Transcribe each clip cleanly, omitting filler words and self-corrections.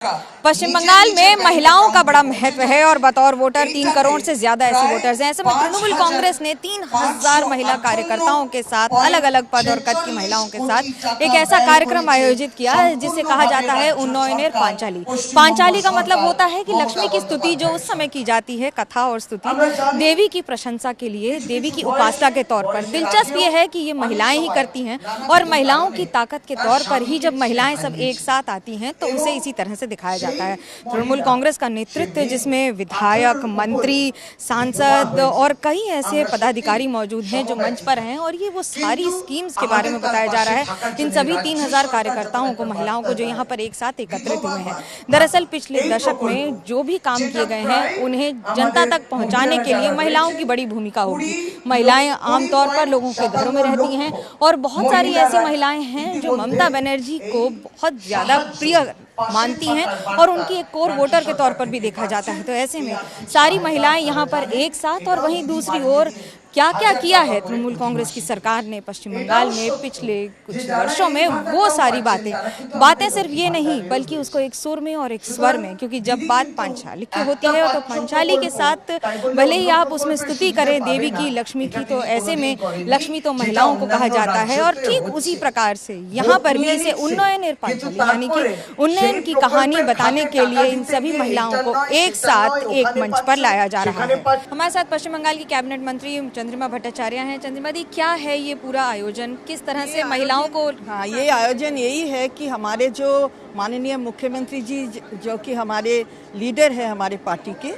पश्चिम बंगाल में महिलाओं का बड़ा महत्व है और बतौर वोटर 3 करोड़ से ज्यादा ऐसी वोटर्स हैं। ऐसे में तृणमूल कांग्रेस ने 3000 महिला कार्यकर्ताओं के साथ अलग अलग पद और कद की महिलाओं के साथ एक ऐसा कार्यक्रम आयोजित किया जिसे कहा जाता है उन्नयनेर पांचाली। पांचाली का मतलब होता है कि लक्ष्मी की स्तुति जो उस समय की जाती है, कथा और स्तुति देवी की प्रशंसा के लिए, देवी की उपासना के तौर पर। दिलचस्प ये है कि ये महिलाएं ही करती हैं और महिलाओं की ताकत के तौर पर ही जब महिलाएं सब एक साथ आती हैं तो उसे इसी तरह से दिखाया जाता है। तृणमूल कांग्रेस का नेतृत्व जिसमें विधायक, मंत्री, सांसद और कई ऐसे पदाधिकारी मौजूद हैं जो मंच पर हैं और ये वो सारी स्कीम्स के बारे में बताया जा रहा है। इन सभी 3000 कार्यकर्ताओं को, महिलाओं को जो यहाँ पर एक साथ एकत्रित हुए हैं। दरअसल पिछले दशक में जो भी काम किए गए हैं उन्हें जनता तक पहुँचाने के लिए महिलाओं की बड़ी भूमिका होगी। महिलाएं आमतौर पर लोगों के घरों में रहती हैं और बहुत सारी ऐसी महिलाएं हैं जो ममता बनर्जी को बहुत ज्यादा प्रिय मानती हैं और उनकी एक कोर वोटर के तौर पर भी देखा जाता है। तो ऐसे में सारी महिलाएं यहाँ पर एक साथ और वहीं दूसरी ओर क्या क्या किया है तृणमूल कांग्रेस की सरकार ने पश्चिम बंगाल में पिछले कुछ वर्षों में, वो सारी बातें सिर्फ ये नहीं बल्कि उसको एक सुर में और एक स्वर में, क्योंकि जब बात पांचाली की होती है तो पांचाली के साथ भले ही आप उसमें स्तुति करें देवी की, लक्ष्मी की, तो ऐसे में लक्ष्मी तो महिलाओं को कहा जाता है। और ठीक उसी प्रकार से यहाँ पर भी इसे उन्नयनेर पांचाली यानी कि उन्नयन की कहानी बताने के लिए इन सभी महिलाओं को एक साथ एक मंच पर लाया जा रहा है। हमारे साथ पश्चिम बंगाल की कैबिनेट मंत्री चंद्रिमा भट्टाचार्य हैं। चंद्रिमा दी, क्या है ये पूरा आयोजन, किस तरह से महिलाओं को? हाँ, ये आयोजन यही है कि हमारे जो माननीय मुख्यमंत्री जी, जो कि हमारे लीडर है हमारे पार्टी के,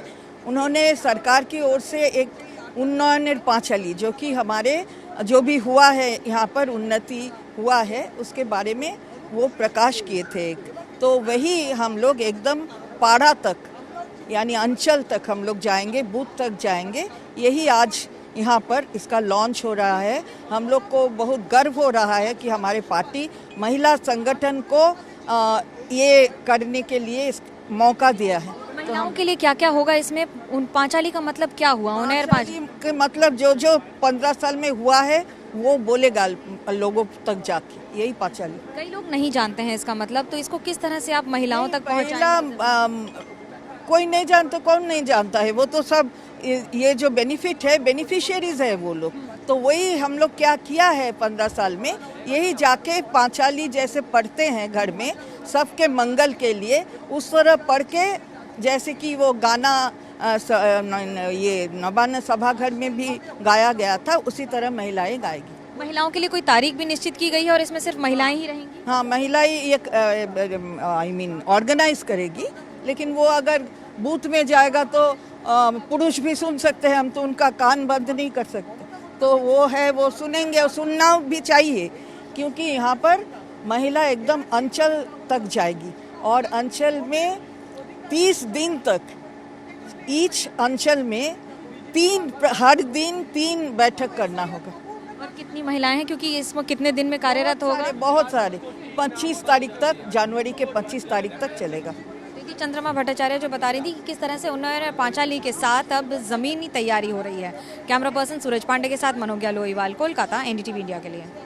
उन्होंने सरकार की ओर से एक उन्नयनेर पांचाली, जो कि हमारे जो भी हुआ है यहाँ पर उन्नति हुआ है उसके बारे में वो प्रकाश किए थे। तो वही हम लोग एकदम पाड़ा तक यानी अंचल तक हम लोग जाएंगे, बूथ तक जाएंगे। यही आज यहाँ पर इसका लॉन्च हो रहा है। हम लोग को बहुत गर्व हो रहा है कि हमारे पार्टी महिला संगठन को ये करने के लिए इस मौका दिया है। महिलाओं के लिए क्या क्या होगा इसमें? उन पांचाली का मतलब क्या हुआ? उन्नयनेर पांचाली के मतलब जो 15 साल में हुआ है वो बोलेगा लोगों तक जाके, यही पांचाली। कई लोग नहीं जानते हैं इसका मतलब, तो इसको किस तरह से आप महिलाओं तक पहुँचाएंगे? कोई नहीं जानता, कौन नहीं जानता है? वो तो सब ये जो बेनिफिट है, बेनिफिशियरीज है वो लोग। तो वही हम लोग क्या किया है 15 साल में, यही जाके पांचाली जैसे पढ़ते हैं घर में सबके मंगल के लिए, उस तरह पढ़ के, जैसे कि वो गाना ये नवान्न सभाघर में भी गाया गया था, उसी तरह महिलाएं गाएगी। महिलाओं के लिए कोई तारीख भी निश्चित की गई है और इसमें सिर्फ महिलाएं ही रहेंगी? हाँ, महिलाएं एक ऑर्गेनाइज करेगी, लेकिन वो अगर बूथ में जाएगा तो पुरुष भी सुन सकते हैं, हम तो उनका कान बंद नहीं कर सकते। तो वो है, वो सुनेंगे और सुनना भी चाहिए, क्योंकि यहाँ पर महिला एकदम अंचल तक जाएगी और अंचल में 30 दिन तक ईच अंचल में हर दिन 3 बैठक करना होगा। और कितनी महिलाएं हैं, क्योंकि इसमें कितने दिन में कार्यरत होगा? बहुत सारे 25 तारीख तक, जनवरी के 25 तारीख तक चलेगा। चंद्रिमा भट्टाचार्य जो बता रही थी कि किस तरह से उन्नयनेर पांचाली के साथ अब जमीनी तैयारी हो रही है। कैमरा पर्सन सूरज पांडे के साथ मनोज्ञा लोईवाल, कोलकाता, एनडीटीवी इंडिया के लिए।